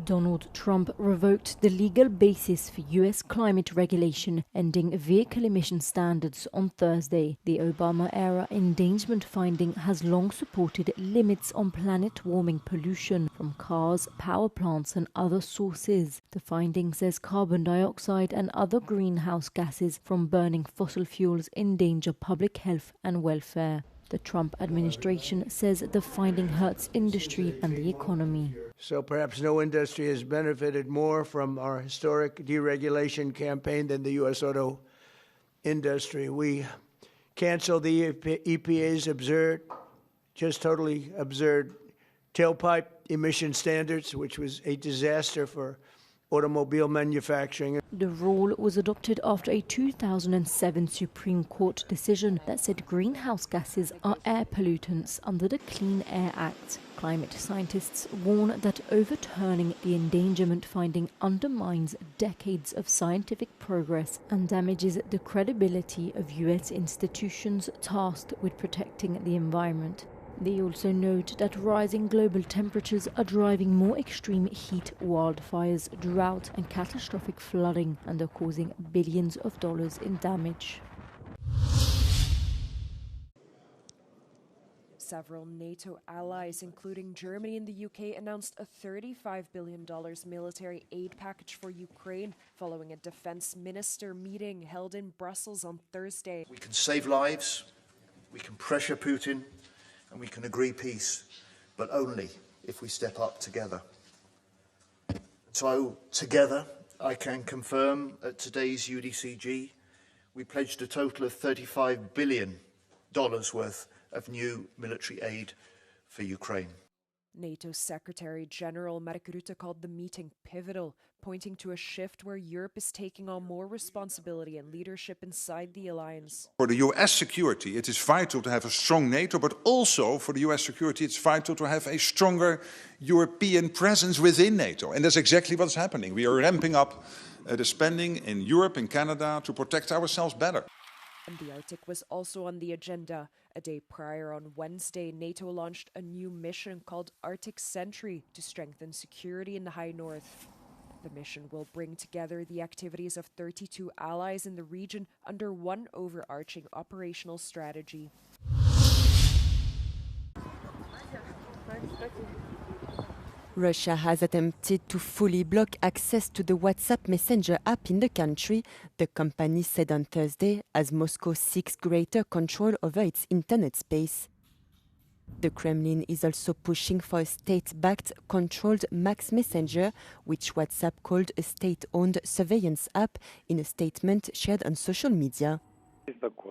Donald Trump revoked the legal basis for U.S. climate regulation, ending vehicle emission standards on Thursday. The Obama-era endangerment finding has long supported limits on planet-warming pollution from cars, power plants and other sources. The finding says carbon dioxide and other greenhouse gases from burning fossil fuels endanger public health and welfare. The Trump administration says the finding hurts industry and the economy. So perhaps no industry has benefited more from our historic deregulation campaign than the U.S. auto industry. We canceled the EPA's totally absurd tailpipe emission standards, which was a disaster for automobile manufacturing. The rule was adopted after a 2007 Supreme Court decision that said greenhouse gases are air pollutants under the Clean Air Act. Climate scientists warn that overturning the endangerment finding undermines decades of scientific progress and damages the credibility of U.S. institutions tasked with protecting the environment. They also note that rising global temperatures are driving more extreme heat, wildfires, drought and catastrophic flooding, and are causing billions of dollars in damage. Several NATO allies, including Germany and the UK, announced a $35 billion military aid package for Ukraine following a defense minister meeting held in Brussels on Thursday. We can save lives, we can pressure Putin, and we can agree peace, but only if we step up together. So, together, I can confirm at today's UDCG, we pledged a total of $35 billion worth of new military aid for Ukraine. NATO Secretary General Mark Rutte called the meeting pivotal, pointing to a shift where Europe is taking on more responsibility and leadership inside the alliance. For the US security, it is vital to have a strong NATO, but also for the US security, it's vital to have a stronger European presence within NATO. And that's exactly what's happening. We are ramping up the spending in Europe and Canada to protect ourselves better. And the Arctic was also on the agenda. A day prior, on Wednesday, NATO launched a new mission called Arctic Sentry to strengthen security in the High North. The mission will bring together the activities of 32 allies in the region under one overarching operational strategy. Russia has attempted to fully block access to the WhatsApp Messenger app in the country, the company said on Thursday, as Moscow seeks greater control over its internet space. The Kremlin is also pushing for a state-backed, controlled Max Messenger, which WhatsApp called a state-owned surveillance app, in a statement shared on social media.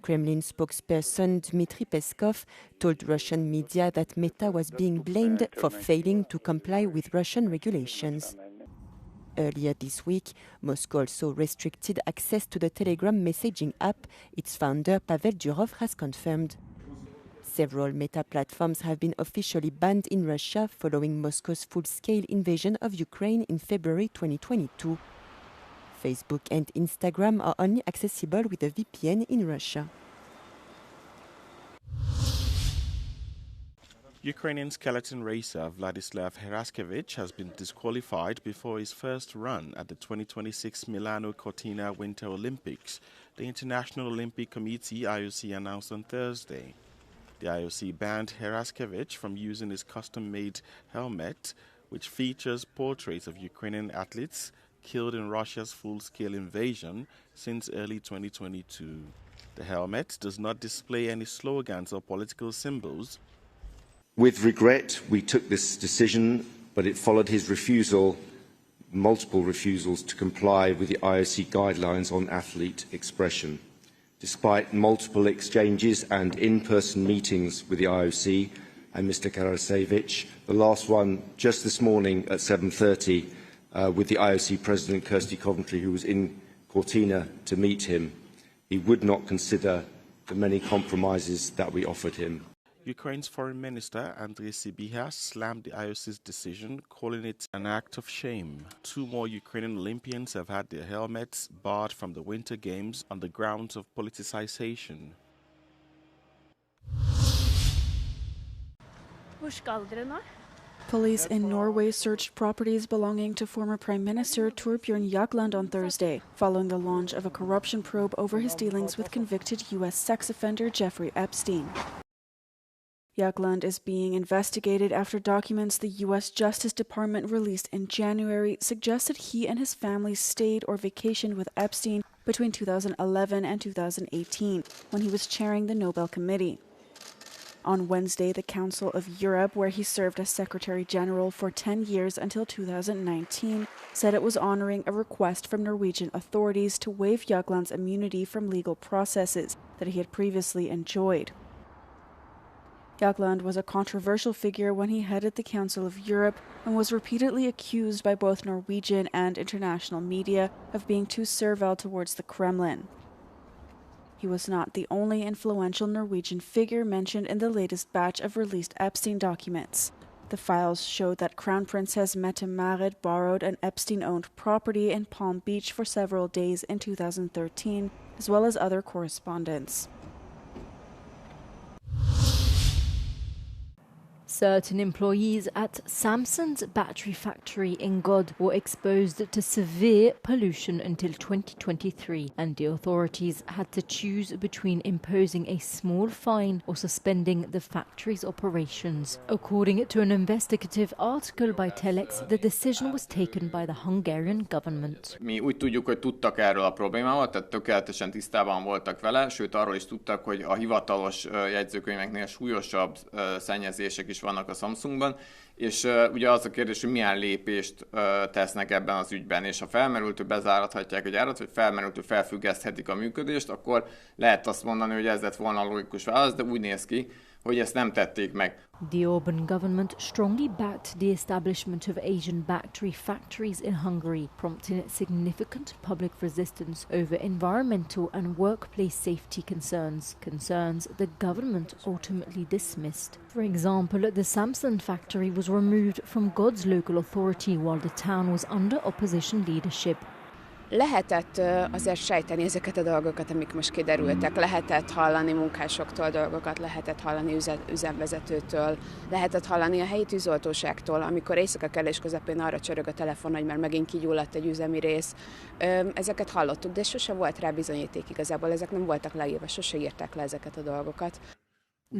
Kremlin spokesperson Dmitry Peskov told Russian media that Meta was being blamed for failing to comply with Russian regulations. Earlier this week, Moscow also restricted access to the Telegram messaging app, its founder Pavel Durov has confirmed. Several Meta platforms have been officially banned in Russia following Moscow's full-scale invasion of Ukraine in February 2022. Facebook and Instagram are only accessible with a VPN in Russia. Ukrainian skeleton racer Vladislav Heraskevich has been disqualified before his first run at the 2026 Milano Cortina Winter Olympics, the International Olympic Committee IOC announced on Thursday. The IOC banned Heraskevich from using his custom-made helmet, which features portraits of Ukrainian athletes killed in Russia's full-scale invasion since early 2022. The helmet does not display any slogans or political symbols. With regret, we took this decision, but it followed his multiple refusals to comply with the IOC guidelines on athlete expression. Despite multiple exchanges and in-person meetings with the IOC and Mr. Karasevich, the last one just this morning at 7:30, with the IOC President Kirsty Coventry, who was in Cortina to meet him, he would not consider the many compromises that we offered him. Ukraine's Foreign Minister Andriy Sybiha slammed the IOC's decision, calling it an act of shame. 2 more Ukrainian Olympians have had their helmets barred from the Winter Games on the grounds of politicization. Hvor skal dere nå? Police in Norway searched properties belonging to former Prime Minister Torbjørn Jagland on Thursday, following the launch of a corruption probe over his dealings with convicted U.S. sex offender Jeffrey Epstein. Jagland is being investigated after documents the U.S. Justice Department released in January suggested he and his family stayed or vacationed with Epstein between 2011 and 2018, when he was chairing the Nobel Committee. On Wednesday, the Council of Europe, where he served as Secretary General for 10 years until 2019, said it was honoring a request from Norwegian authorities to waive Jagland's immunity from legal processes that he had previously enjoyed. Jagland was a controversial figure when he headed the Council of Europe and was repeatedly accused by both Norwegian and international media of being too servile towards the Kremlin. He was not the only influential Norwegian figure mentioned in the latest batch of released Epstein documents. The files showed that Crown Princess Mette-Marit borrowed an Epstein-owned property in Palm Beach for several days in 2013, as well as other correspondence. Certain employees at Samsung's battery factory in God were exposed to severe pollution until 2023, and the authorities had to choose between imposing a small fine or suspending the factory's operations. According to an investigative article by Telex, the decision was taken by the Hungarian government. Mi úgy tudjuk, hogy tudtak erről a problémával, tehát tökéletesen tisztában voltak vele, sőt arról is tudtak, hogy a hivatalos jegyzőkönyveknél súlyosabb szennyezések is vannak a Samsungban, és ugye az a kérdés, hogy milyen lépést tesznek ebben az ügyben, és ha felmerültő bezárathatják a gyárat, vagy felmerültő felfüggeszthetik a működést, akkor lehet azt mondani, hogy ez lett volna a logikus válasz, de úgy néz ki, hogy ezt nem tették meg. The Orban government strongly backed the establishment of Asian battery factories in Hungary, prompting significant public resistance over environmental and workplace safety concerns the government ultimately dismissed. For example, the Samsung factory was removed from God's local authority while the town was under opposition leadership. Lehetett azért sejteni ezeket a dolgokat, amik most kiderültek. Lehetett hallani munkásoktól dolgokat, lehetett hallani üzemvezetőtől, lehetett hallani a helyi tűzoltóságtól, amikor éjszaka kellés közepén arra csörög a telefon, hogy már megint kigyulladt egy üzemi rész. Ezeket hallottuk, de sose volt rá bizonyíték igazából, ezek nem voltak leírva, sose írták le ezeket a dolgokat.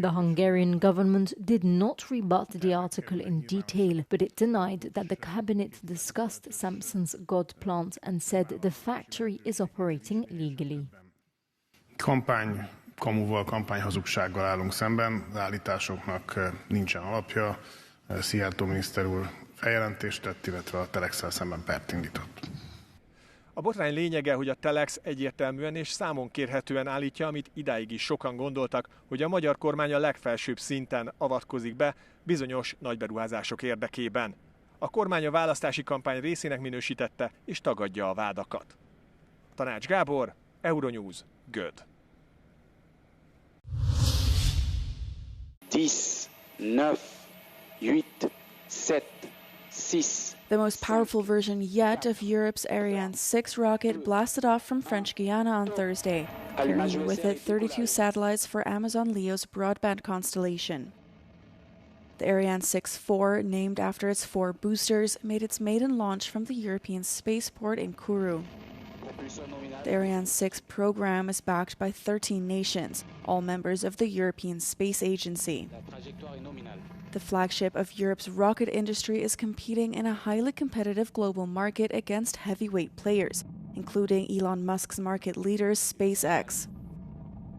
The Hungarian government did not rebut the article in detail, but it denied that the cabinet discussed Samsung's God plant and said the factory is operating legally. Kampányhazugsággal állunk szemben, az állításoknak nincsen alapja. Szijjártó miniszter úr feljelentést tett, illetve a Telexsel szemben pert indított. A botrány lényege, hogy a Telex egyértelműen és számon kérhetően állítja, amit idáig is sokan gondoltak, hogy a magyar kormány a legfelsőbb szinten avatkozik be bizonyos nagyberuházások érdekében. A kormány a választási kampány részének minősítette és tagadja a vádakat. Tanács Gábor, Euronews, Göd. 10, 9, 8, 7, 6. The most powerful version yet of Europe's Ariane 6 rocket blasted off from French Guiana on Thursday, carrying with it 32 satellites for Amazon Leo's broadband constellation. The Ariane 6-4, named after its 4 boosters, made its maiden launch from the European spaceport in Kourou. The Ariane 6 program is backed by 13 nations, all members of the European Space Agency. The flagship of Europe's rocket industry is competing in a highly competitive global market against heavyweight players, including Elon Musk's market leader, SpaceX.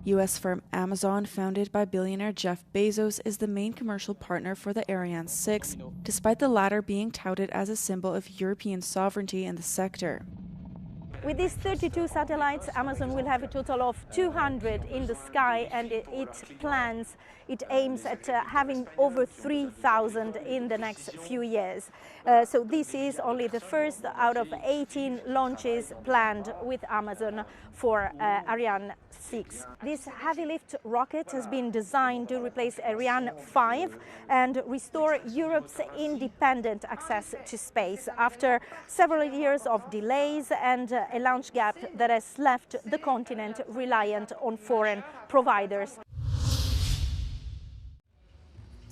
U.S. firm Amazon, founded by billionaire Jeff Bezos, is the main commercial partner for the Ariane 6, despite the latter being touted as a symbol of European sovereignty in the sector. With these 32 satellites, Amazon will have a total of 200 in the sky, and it aims at having over 3,000 in the next few years. So this is only the first out of 18 launches planned with Amazon for Ariane 6. This heavy lift rocket has been designed to replace Ariane 5 and restore Europe's independent access to space after several years of delays and a launch gap that has left the continent reliant on foreign providers.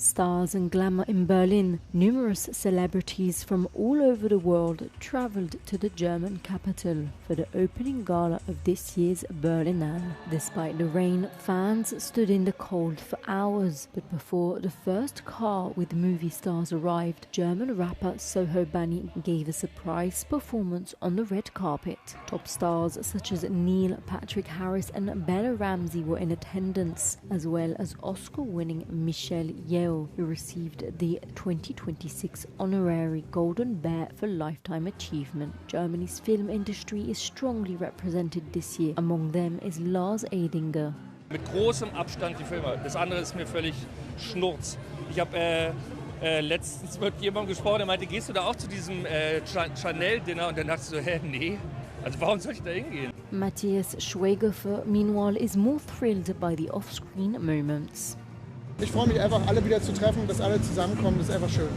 Stars and glamour in Berlin. Numerous celebrities from all over the world travelled to the German capital for the opening gala of this year's Berlinale. Despite the rain, fans stood in the cold for hours. But before the first car with movie stars arrived, German rapper Soho Bani gave a surprise performance on the red carpet. Top stars such as Neil Patrick Harris and Bella Ramsey were in attendance, as well as Oscar-winning Michelle Yeoh, who received the 2026 honorary Golden Bear for lifetime achievement. Germany's film industry is strongly represented this year. Among them is Lars Eidinger. Mit großem Abstand die Filme. Das andere ist mir völlig Schnurz. Ich habe letztens mit jemandem gesprochen, der meinte, gehst du da auch zu diesem Chanel-Dinner? Und dann dachte ich so, nee. Also warum soll ich da hingehen? Matthias Schweighöfer, meanwhile, is more thrilled by the off-screen moments. Ich freue mich einfach, alle wieder zu treffen, dass alle zusammenkommen, das ist einfach schön.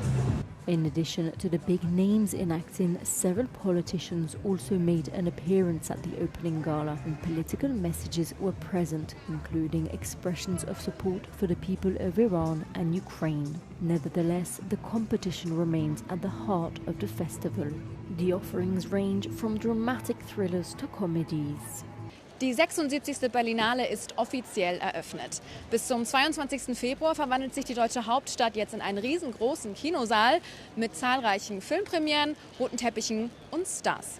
In addition to the big names in acting, several politicians also made an appearance at the opening gala, and political messages were present, including expressions of support for the people of Iran and Ukraine. Nevertheless, the competition remains at the heart of the festival. The offerings range from dramatic thrillers to comedies. Die 76. Berlinale ist offiziell eröffnet. Bis zum 22. Februar verwandelt sich die deutsche Hauptstadt jetzt in einen riesengroßen Kinosaal mit zahlreichen Filmpremieren, roten Teppichen und Stars.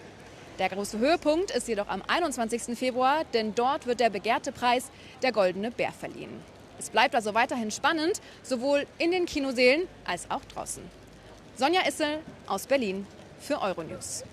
Der große Höhepunkt ist jedoch am 21. Februar, denn dort wird der begehrte Preis, der Goldene Bär, verliehen. Es bleibt also weiterhin spannend, sowohl in den Kinosälen als auch draußen. Sonja Issel aus Berlin für Euronews.